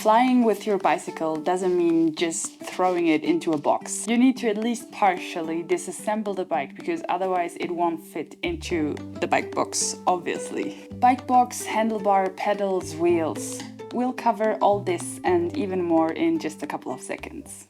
Flying with your bicycle doesn't mean just throwing it into a box. You need to at least partially disassemble the bike because otherwise it won't fit into the bike box, obviously. Bike box, handlebar, pedals, wheels. We'll cover all this and even more in just a couple of seconds.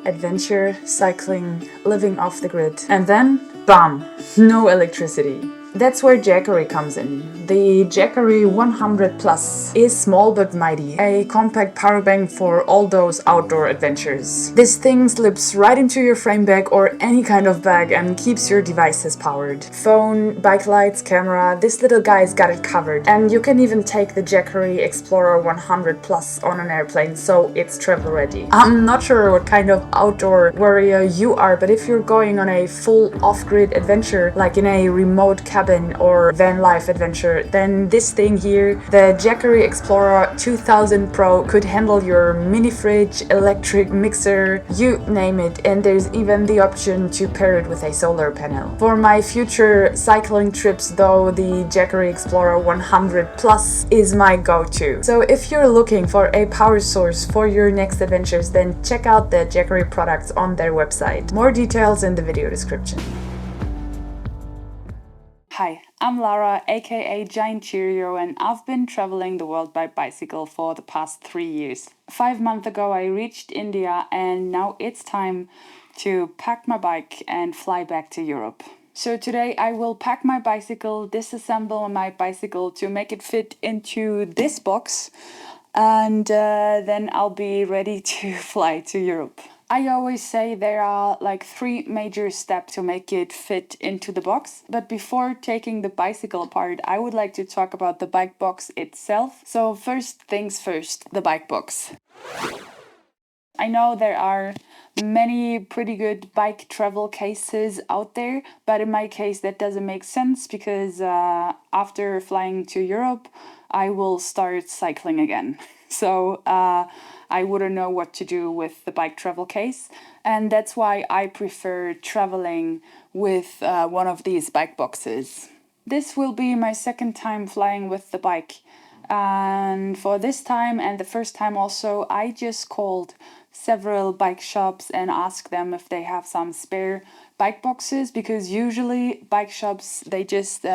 Adventure, cycling, living off the grid. And then, bam! No electricity. That's where Jackery comes in. The Jackery 100 Plus is small but mighty, a compact power bank for all those outdoor adventures. This thing slips right into your frame bag or any kind of bag and keeps your devices powered. Phone, bike lights, camera, this little guy's got it covered. And you can even take the Jackery Explorer 100 Plus on an airplane, so it's travel ready. I'm not sure what kind of outdoor warrior you are, but if you're going on a full off-grid adventure, like in a remote cabin or van life adventure, then this thing here, the Jackery Explorer 2000 Pro, could handle your mini fridge, electric mixer, you name it, and there's even the option to pair it with a solar panel. For my future cycling trips though, the Jackery Explorer 100 Plus is my go-to. So if you're looking for a power source for your next adventures, then check out the Jackery products on their website. More details in the video description. Hi, I'm Lara, aka Giantcheerio, and I've been traveling the world by bicycle for the past 3 years. 5 months ago I reached India and now it's time to pack my bike and fly back to Europe. So today I will pack my bicycle, disassemble my bicycle to make it fit into this box, and then I'll be ready to fly to Europe. I always say there are like 3 major steps to make it fit into the box. But before taking the bicycle apart, I would like to talk about the bike box itself. So first things first, the bike box. I know there are many pretty good bike travel cases out there, but in my case that doesn't make sense because after flying to Europe, I will start cycling again. So I wouldn't know what to do with the bike travel case, and that's why I prefer traveling with one of these bike boxes. This will be my second time flying with the bike, and for this time and the first time also, I just called several bike shops and asked them if they have some spare bike boxes, because usually bike shops, they just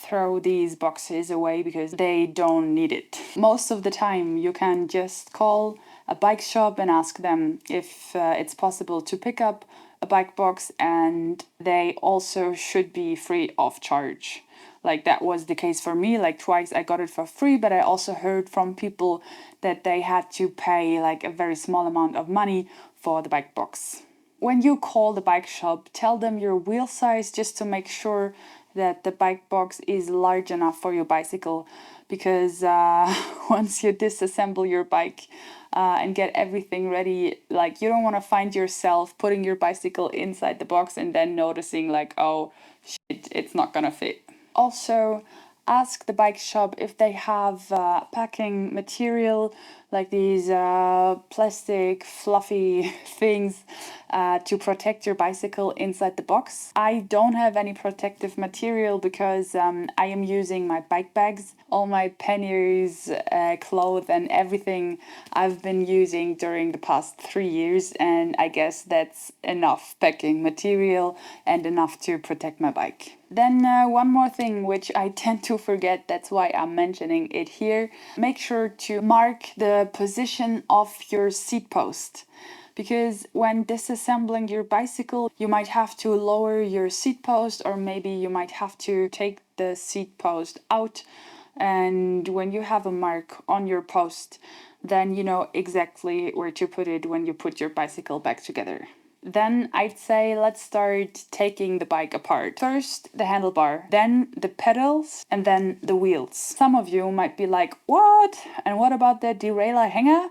throw these boxes away because they don't need it. Most of the time you can just call a bike shop and ask them if it's possible to pick up a bike box, and they also should be free of charge. Like that was the case for me, like twice I got it for free, but I also heard from people that they had to pay like a very small amount of money for the bike box. When you call the bike shop, tell them your wheel size just to make sure that the bike box is large enough for your bicycle, because once you disassemble your bike and get everything ready, like you don't want to find yourself putting your bicycle inside the box and then noticing like, oh shit, it's not gonna fit. Also, ask the bike shop if they have packing material, like these plastic fluffy things to protect your bicycle inside the box. I don't have any protective material because I am using my bike bags. All my panniers, clothes and everything I've been using during the past 3 years, and I guess that's enough packing material and enough to protect my bike. Then one more thing which I tend to forget, that's why I'm mentioning it here. Make sure to mark the position of your seat post, because when disassembling your bicycle you might have to lower your seat post, or maybe you might have to take the seat post out, and when you have a mark on your post, then you know exactly where to put it when you put your bicycle back together. Then I'd say let's start taking the bike apart. First the handlebar, then the pedals, and then the wheels. Some of you might be like, what? And what about the derailleur hanger?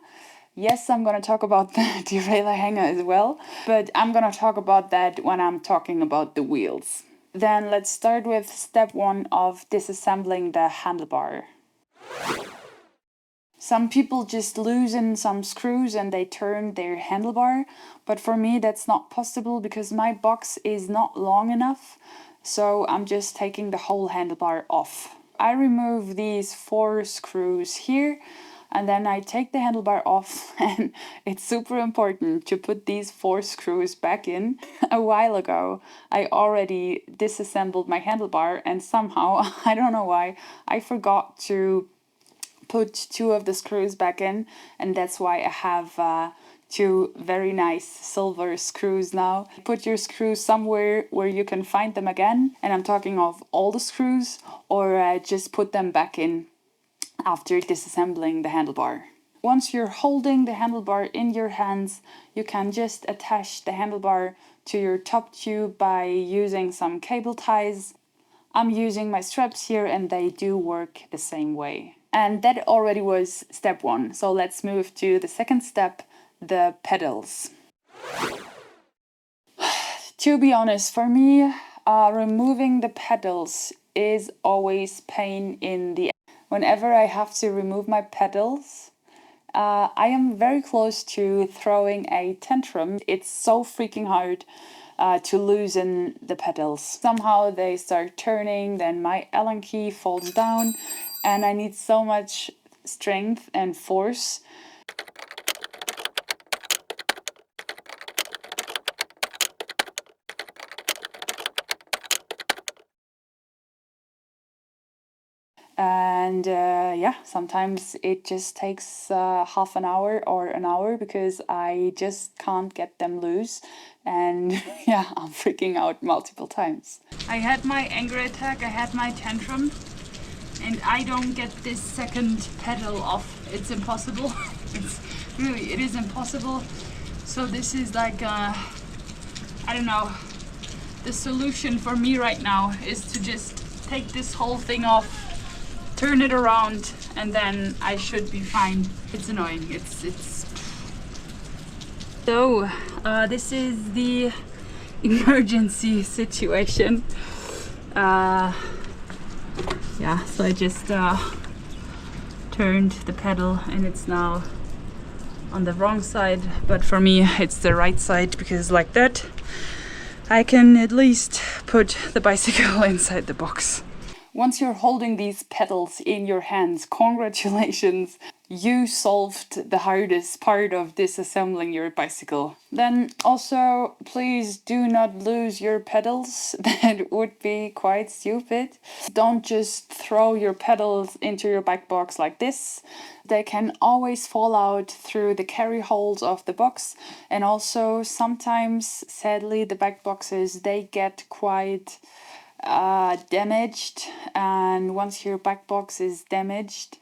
Yes, I'm gonna talk about the derailleur hanger as well, but I'm gonna talk about that when I'm talking about the wheels. Then let's start with step 1 of disassembling the handlebar. Some people just loosen some screws and they turn their handlebar, but for me that's not possible because my box is not long enough, so I'm just taking the whole handlebar off. I remove these 4 screws here, and then I take the handlebar off, and it's super important to put these 4 screws back in. A while ago I already disassembled my handlebar, and somehow, I don't know why, I forgot to put 2 of the screws back in, and that's why I have 2 very nice silver screws now. Put your screws somewhere where you can find them again, and I'm talking of all the screws, or just put them back in after disassembling the handlebar. Once you're holding the handlebar in your hands, you can just attach the handlebar to your top tube by using some cable ties. I'm using my straps here and they do work the same way. And that already was step 1. So let's move to the second step, the pedals. To be honest, for me, removing the pedals is always pain in the... Whenever I have to remove my pedals, I am very close to throwing a tantrum. It's so freaking hard to loosen the pedals. Somehow they start turning, then my Allen key falls down, and I need so much strength and force. And yeah, sometimes it just takes half an hour or an hour because I just can't get them loose, and yeah, I'm freaking out multiple times. I had my anger attack, I had my tantrum, and I don't get this second pedal off. It's impossible. It is impossible. So this is like I don't know, the solution for me right now is to just take this whole thing off, turn it around, and then I should be fine. It's annoying. It's So this is the emergency situation. Yeah, so I just turned the pedal and it's now on the wrong side, but for me it's the right side because like that I can at least put the bicycle inside the box. Once you're holding these pedals in your hands, congratulations! You solved the hardest part of disassembling your bicycle. Then also, please do not lose your pedals. That would be quite stupid. Don't just throw your pedals into your bike box like this. They can always fall out through the carry holes of the box. And also, sometimes, sadly, the bike boxes, they get quite damaged, and once your back box is damaged,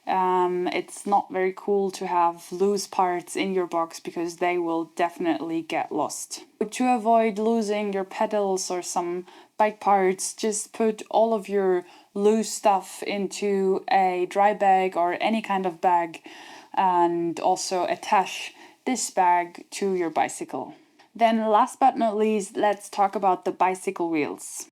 it's not very cool to have loose parts in your box because they will definitely get lost. To avoid losing your pedals or some bike parts, just put all of your loose stuff into a dry bag or any kind of bag, and also attach this bag to your bicycle. Then last but not least, let's talk about the bicycle wheels.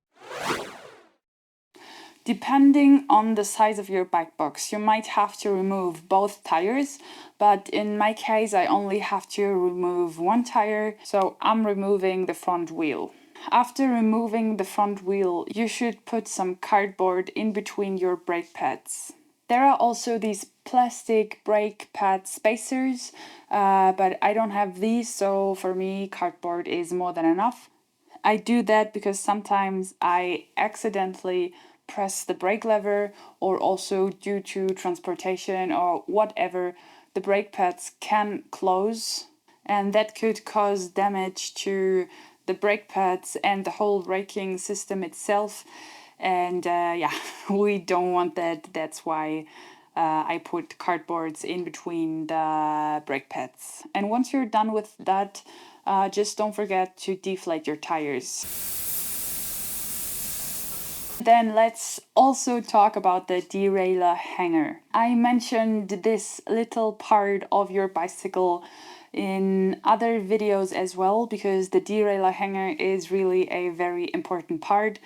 Depending on the size of your bike box, you might have to remove both tires, but in my case I only have to remove one tire, so I'm removing the front wheel. After removing the front wheel, you should put some cardboard in between your brake pads. There are also these plastic brake pad spacers, but I don't have these, so for me cardboard is more than enough. I do that because sometimes I accidentally press the brake lever, or also due to transportation or whatever, the brake pads can close, and that could cause damage to the brake pads and the whole braking system itself. And yeah, we don't want that. That's why I put cardboards in between the brake pads. And once you're done with that, just don't forget to deflate your tires. Then let's also talk about the derailleur hanger. I mentioned this little part of your bicycle in other videos as well, because the derailleur hanger is really a very important part,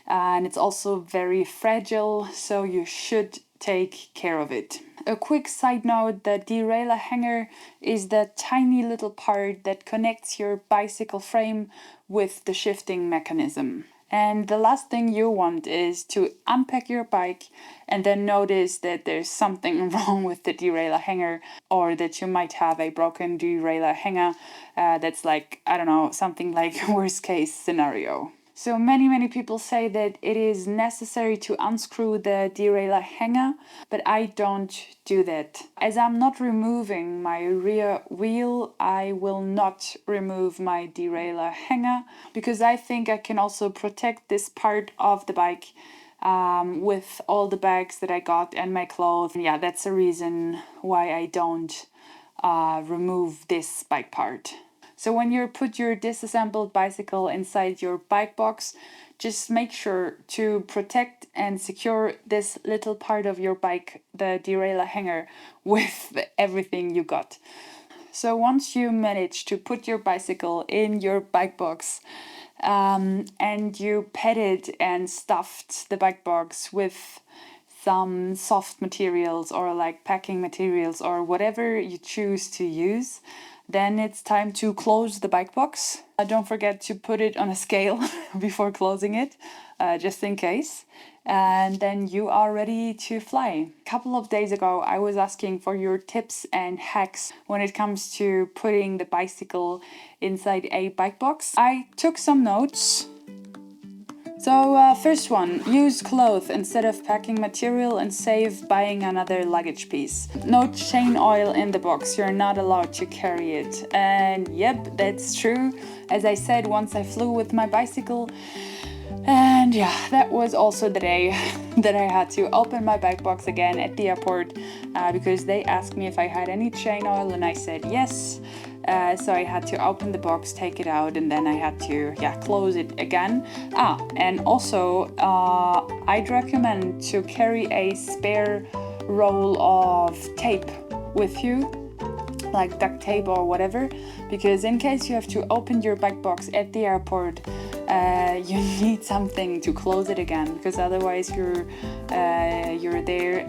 and it's also very fragile, so you should take care of it. A quick side note, the derailleur hanger is the tiny little part that connects your bicycle frame with the shifting mechanism. And the last thing you want is to unpack your bike and then notice that there's something wrong with the derailleur hanger, or that you might have a broken derailleur hanger. That's like, I don't know, something like worst case scenario. So many people say that it is necessary to unscrew the derailleur hanger, but I don't do that. As I'm not removing my rear wheel, I will not remove my derailleur hanger, because I think I can also protect this part of the bike with all the bags that I got and my clothes. Yeah, that's the reason why I don't remove this bike part. So when you put your disassembled bicycle inside your bike box, just make sure to protect and secure this little part of your bike, the derailleur hanger, with everything you got. So once you manage to put your bicycle in your bike box, and you padded and stuffed the bike box with some soft materials or like packing materials or whatever you choose to use, then it's time to close the bike box. Don't forget to put it on a scale before closing it, just in case. And then you are ready to fly. A couple of days ago, I was asking for your tips and hacks when it comes to putting the bicycle inside a bike box. I took some notes. So first one, use cloth instead of packing material and save buying another luggage piece. No chain oil in the box, you're not allowed to carry it. And yep, that's true. As I said, once I flew with my bicycle, and yeah, that was also the day that I had to open my bike box again at the airport because they asked me if I had any chain oil and I said yes. So I had to open the box, take it out, and then I had to close it again. And also I'd recommend to carry a spare roll of tape with you, like duct tape or whatever, because in case you have to open your bike box at the airport, you need something to close it again, because otherwise you're there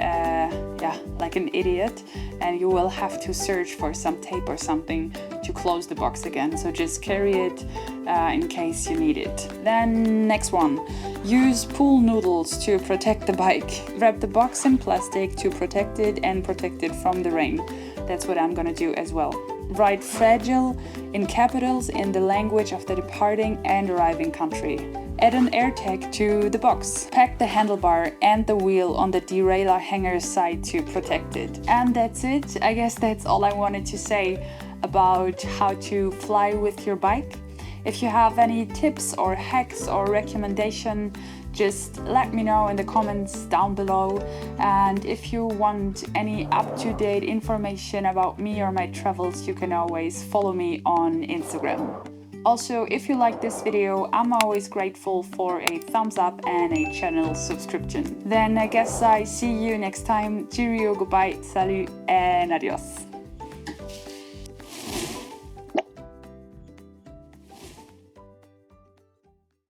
like an idiot, and you will have to search for some tape or something to close the box again. So just carry it in case you need it. Then next one, use pool noodles to protect the bike. Wrap the box in plastic to protect it and protect it from the rain. That's what I'm gonna do as well. Write fragile in capitals in the language of the departing and arriving country. Add an air tag to the box. Pack the handlebar and the wheel on the derailleur hanger side to protect it. And that's it. I guess that's all I wanted to say about how to fly with your bike. If you have any tips or hacks or recommendation, just let me know in the comments down below. And if you want any up-to-date information about me or my travels, you can always follow me on Instagram. Also, if you like this video, I'm always grateful for a thumbs up and a channel subscription. Then I guess I see you next time. Cheerio, goodbye, salut, and adios.